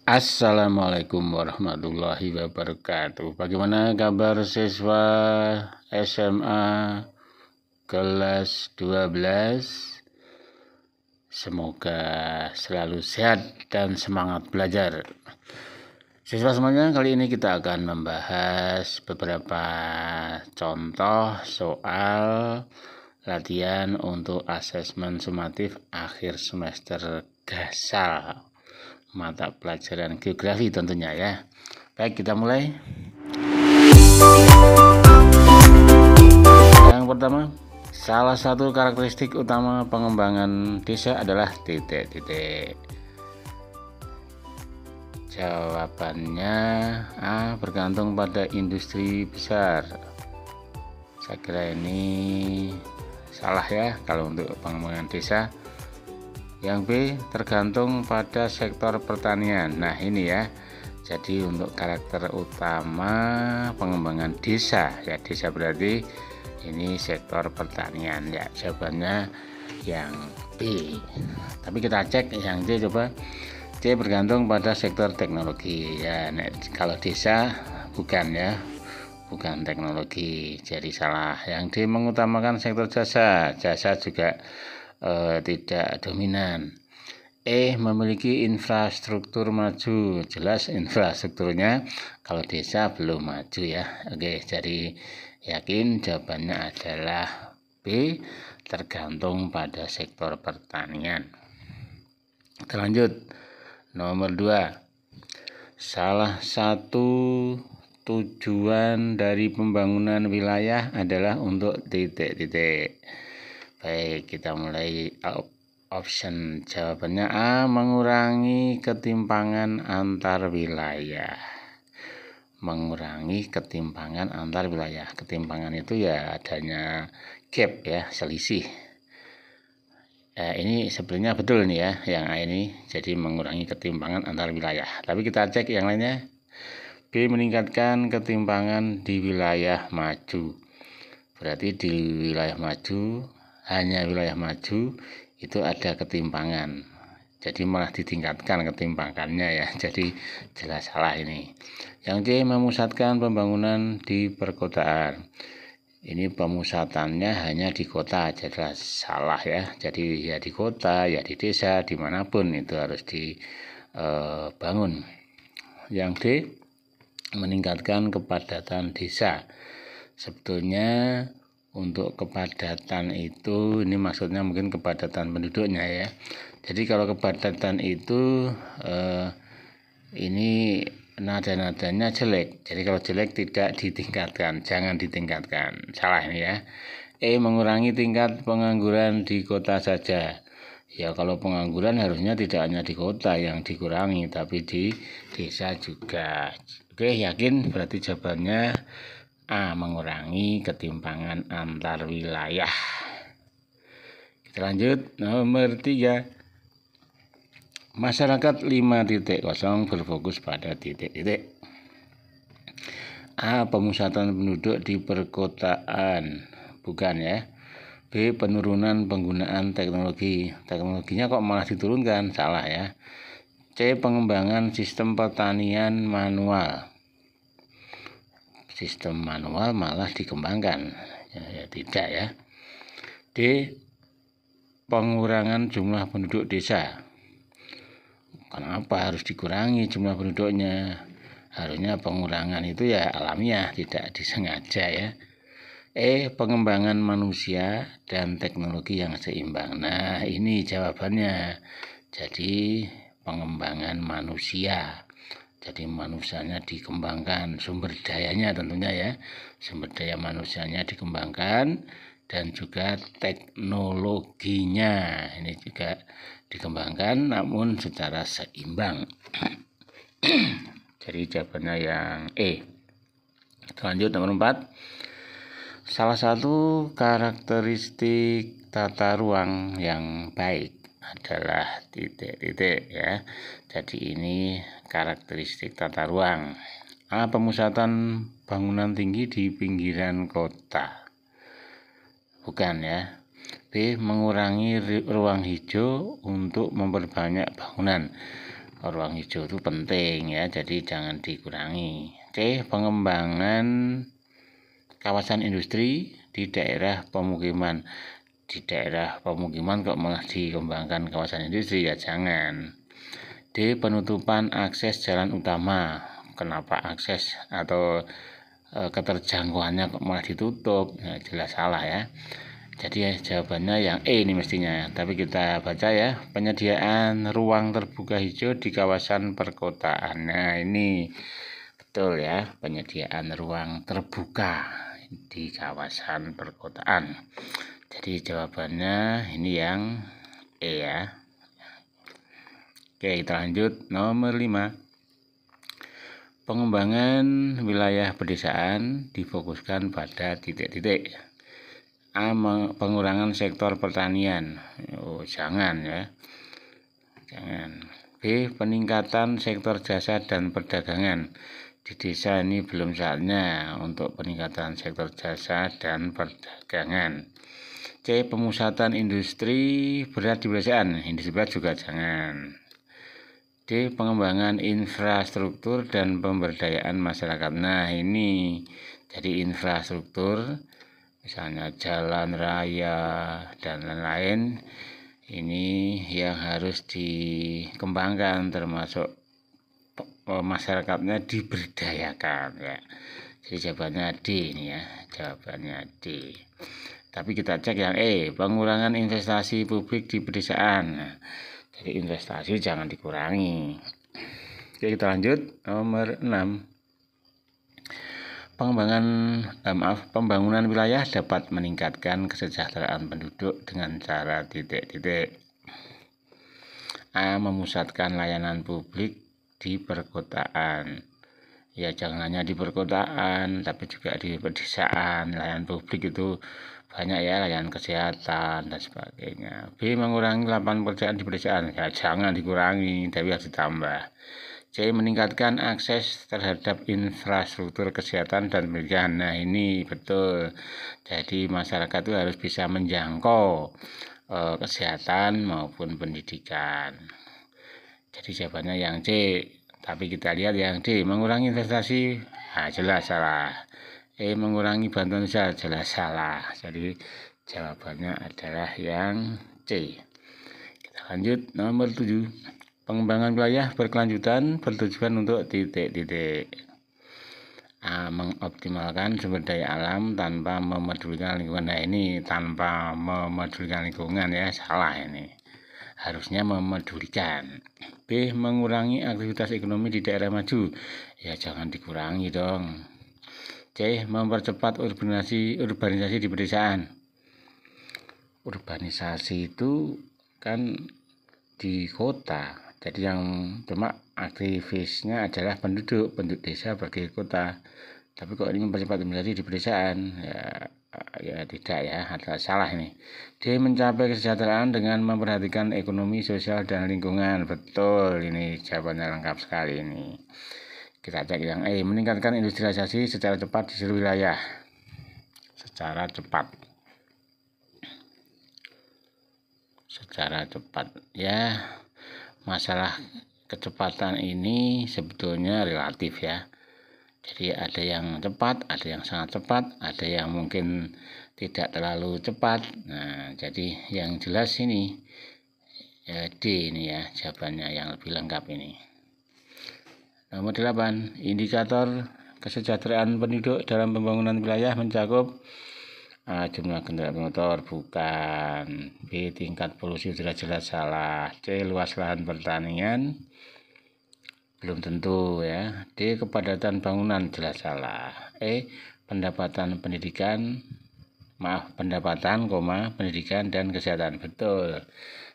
Assalamualaikum warahmatullahi wabarakatuh. Bagaimana kabar siswa SMA kelas 12? Semoga selalu sehat dan semangat belajar. Siswa semuanya, kali ini kita akan membahas beberapa contoh soal latihan untuk asesmen sumatif akhir semester GASAL mata pelajaran geografi tentunya ya. Baik, kita mulai. Yang pertama, salah satu karakteristik utama pengembangan desa adalah titik-titik. Jawabannya A, bergantung pada industri besar. Saya kira ini salah ya kalau untuk pengembangan desa. Yang B, tergantung pada sektor pertanian. Nah ini ya, jadi untuk karakter utama pengembangan desa ya, desa berarti ini sektor pertanian ya. Jawabannya yang B. Tapi kita cek yang C, coba. C, bergantung pada sektor teknologi ya. Nah, kalau desa bukan ya, bukan teknologi, jadi salah. Yang D, mengutamakan sektor jasa. Jasa juga tidak dominan. E, memiliki infrastruktur maju. Jelas infrastrukturnya kalau desa belum maju ya. Oke, jadi yakin jawabannya adalah B, tergantung pada sektor pertanian. Kita lanjut. Nomor 2, salah satu tujuan dari pembangunan wilayah adalah untuk titik-titik. Baik, kita mulai option. Jawabannya A, mengurangi ketimpangan antar wilayah. Mengurangi ketimpangan antar wilayah. Ketimpangan itu ya adanya gap ya, selisih. Ini sebenarnya betul nih ya, yang A ini. Jadi mengurangi ketimpangan antar wilayah. Tapi kita cek yang lainnya. B, meningkatkan ketimpangan di wilayah maju. Berarti di wilayah maju, hanya wilayah maju itu ada ketimpangan, jadi malah ditingkatkan ketimpangannya ya, jadi jelas salah ini. Yang C, memusatkan pembangunan di perkotaan. Ini pemusatannya hanya di kota, jelas salah ya, jadi ya di kota, ya di desa, dimanapun itu harus dibangun. Yang D, meningkatkan kepadatan desa. Sebetulnya untuk kepadatan itu, ini maksudnya mungkin kepadatan penduduknya ya. Jadi kalau kepadatan itu ini nada-nadanya jelek. Jadi kalau jelek tidak ditingkatkan, jangan ditingkatkan. Salah ini ya. E, mengurangi tingkat pengangguran di kota saja. Ya kalau pengangguran harusnya tidak hanya di kota yang dikurangi, tapi di desa juga. Oke, yakin? Berarti jawabannya A, mengurangi ketimpangan antar wilayah. Kita lanjut. Nomor 3, masyarakat 5.0 berfokus pada titik-titik. A, pemusatan penduduk di perkotaan. Bukan ya. B, penurunan penggunaan teknologi. Teknologinya kok malah diturunkan? Salah ya. C, pengembangan sistem pertanian manual. Sistem manual malah dikembangkan ya, tidak ya. D, pengurangan jumlah penduduk desa. Kenapa harus dikurangi jumlah penduduknya? Harusnya pengurangan itu ya alamiah, tidak disengaja ya. E, pengembangan manusia dan teknologi yang seimbang. Nah ini jawabannya. Jadi pengembangan manusia, jadi manusianya dikembangkan, sumber dayanya tentunya ya, sumber daya manusianya dikembangkan, dan juga teknologinya ini juga dikembangkan namun secara seimbang. Jadi jawabannya yang E. Lanjut nomor 4, salah satu karakteristik tata ruang yang baik adalah titik-titik ya. Jadi ini karakteristik tata ruang. A, pemusatan bangunan tinggi di pinggiran kota. Bukan ya. B, mengurangi ruang hijau untuk memperbanyak bangunan. ruang hijau itu penting ya, jadi jangan dikurangi. C. Pengembangan kawasan industri di daerah pemukiman. Di daerah pemukiman kok malah dikembangkan kawasan industri, ya jangan. D. Penutupan akses jalan utama. Kenapa akses atau keterjangkauannya kok malah ditutup? Nah, jelas salah ya. Jadi ya, jawabannya yang E ini mestinya. Tapi kita baca ya, penyediaan ruang terbuka hijau di kawasan perkotaan. Nah ini betul ya, penyediaan ruang terbuka di kawasan perkotaan. Jadi jawabannya ini yang E ya. Oke, kita lanjut nomor 5. Pengembangan wilayah pedesaan difokuskan pada titik-titik. A. Pengurangan sektor pertanian. Oh, jangan ya. Jangan. B. Peningkatan sektor jasa dan perdagangan. Di desa ini belum saatnya untuk peningkatan sektor jasa dan perdagangan. C. Pemusatan industri berat di pedesaan. Industri berat juga jangan. D. Pengembangan infrastruktur dan pemberdayaan masyarakat. Nah ini jadi infrastruktur, misalnya jalan raya dan lain-lain, ini yang harus dikembangkan, termasuk masyarakatnya diberdayakan ya. Jadi jawabannya D ini ya, jawabannya D. Tapi kita cek yang E, pengurangan investasi publik di pedesaan. Nah, jadi investasi jangan dikurangi. Oke, kita lanjut nomor 6. Pembangunan wilayah dapat meningkatkan kesejahteraan penduduk dengan cara titik-titik. A. Memusatkan layanan publik di perkotaan. Ya jangan hanya di perkotaan, tapi juga di pedesaan. Layanan publik itu banyak ya, layanan kesehatan dan sebagainya. B. Mengurangi lapangan pekerjaan di pedesaan. Ya jangan dikurangi, tapi harus ditambah. C. Meningkatkan akses terhadap infrastruktur kesehatan dan pendidikan. Nah ini betul. Jadi masyarakat itu harus bisa menjangkau kesehatan maupun pendidikan. Jadi jawabannya yang C. Tapi kita lihat yang D. Mengurangi investasi. Nah, jelas salah. E. Mengurangi bantuan sosial. Jelas salah. Jadi jawabannya adalah yang C. Kita lanjut nomor 7. Pengembangan wilayah berkelanjutan bertujuan untuk titik-titik. A. Mengoptimalkan sumber daya alam tanpa memedulikan lingkungan. Nah ini tanpa memedulikan lingkungan ya, salah ini. Harusnya memedulikan. B. Mengurangi aktivitas ekonomi di daerah maju. Ya jangan dikurangi dong. C. Mempercepat urbanisasi di pedesaan. Urbanisasi itu kan di kota. Jadi yang cuma aktivisnya adalah penduduk desa bagi kota. Tapi kok ini mempercepat urbanisasi di pedesaan, ya tidak ya, ada salah ini. D. Mencapai kesejahteraan dengan memperhatikan ekonomi, sosial dan lingkungan. Betul, ini jawabannya lengkap sekali ini. Kita cek yang E. Meningkatkan industrialisasi secara cepat di seluruh wilayah. Secara cepat ya. Masalah kecepatan ini sebetulnya relatif ya. Jadi ada yang cepat, ada yang sangat cepat, ada yang mungkin tidak terlalu cepat. Nah, jadi yang jelas ini ya, D ini ya, jawabannya yang lebih lengkap ini. Nomor 8, indikator kesejahteraan penduduk dalam pembangunan wilayah mencakup A. Jumlah kendaraan motor, bukan. B. Tingkat polusi, jelas salah. C. Luas lahan pertanian, belum tentu ya. D. Kepadatan bangunan, jelas salah. E. Pendapatan, pendidikan dan kesehatan, betul.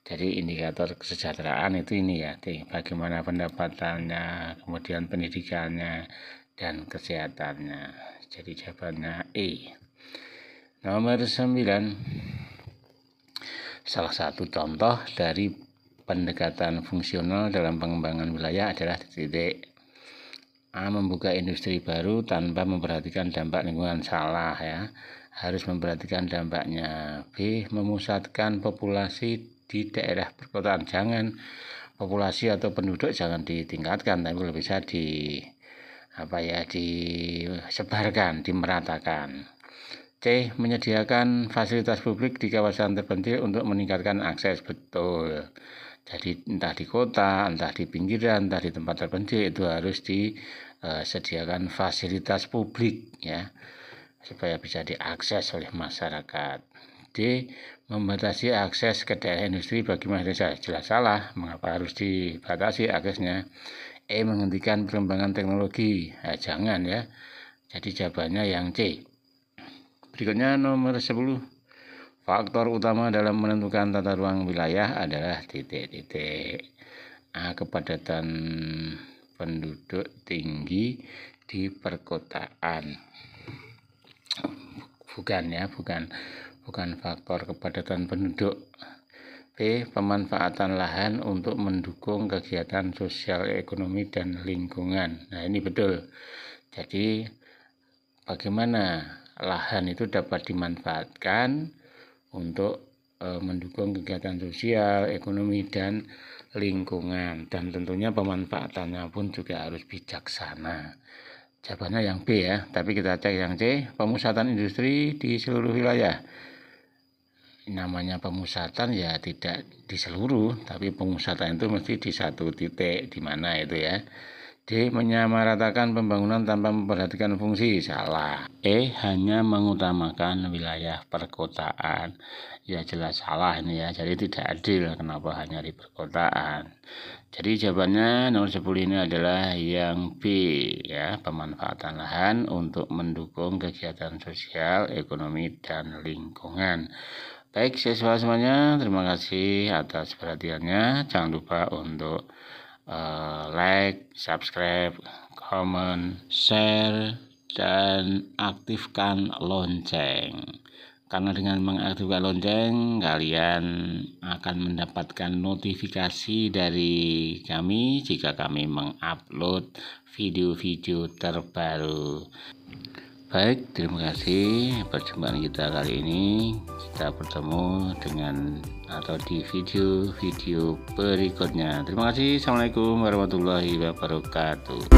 Jadi indikator kesejahteraan itu ini ya, bagaimana pendapatannya, kemudian pendidikannya dan kesehatannya. Jadi jawabannya E. Nomor 9. Salah satu contoh dari pendekatan fungsional dalam pengembangan wilayah adalah titik. A. Membuka industri baru tanpa memperhatikan dampak lingkungan, salah ya. Harus memperhatikan dampaknya. B. Memusatkan populasi di daerah perkotaan, jangan. populasi atau penduduk jangan ditingkatkan, tapi lebih bisa disebarkan, dimeratakan. C. Menyediakan fasilitas publik di kawasan terpencil untuk meningkatkan akses. Betul. Jadi entah di kota, entah di pinggiran, entah di tempat terpencil itu harus disediakan fasilitas publik ya, supaya bisa diakses oleh masyarakat. D. Membatasi akses ke daerah industri bagi masyarakat. Jelas salah, mengapa harus dibatasi aksesnya? E. Menghentikan perkembangan teknologi. Jangan ya. Jadi jawabannya yang C. Berikutnya nomor 10. Faktor utama dalam menentukan tata ruang wilayah adalah titik-titik. A. Kepadatan penduduk tinggi di perkotaan. Bukan faktor kepadatan penduduk. B. Pemanfaatan lahan untuk mendukung kegiatan sosial, ekonomi, dan lingkungan. Nah, ini betul. Jadi bagaimana lahan itu dapat dimanfaatkan untuk mendukung kegiatan sosial, ekonomi, dan lingkungan, dan tentunya pemanfaatannya pun juga harus bijaksana. Jawabannya yang B ya, tapi kita cek yang C. Pemusatan industri di seluruh wilayah. Namanya pemusatan ya tidak di seluruh, tapi pemusatan itu mesti di satu titik, di mana itu ya. D. Menyamaratakan pembangunan tanpa memperhatikan fungsi. Salah. E. Hanya mengutamakan wilayah perkotaan. Ya jelas salah ini ya, jadi tidak adil. Kenapa hanya di perkotaan? Jadi jawabannya nomor 10 ini adalah yang B ya, pemanfaatan lahan untuk mendukung kegiatan sosial, ekonomi, dan lingkungan. Baik siswa semuanya, terima kasih atas perhatiannya. Jangan lupa untuk like, subscribe, comment, share, dan aktifkan lonceng. Karena dengan mengaktifkan lonceng, kalian akan mendapatkan notifikasi dari kami jika kami mengupload video-video terbaru. Baik, terima kasih. Perjumpaan kita kali ini, kita bertemu di video-video berikutnya. Terima kasih. Assalamualaikum warahmatullahi wabarakatuh.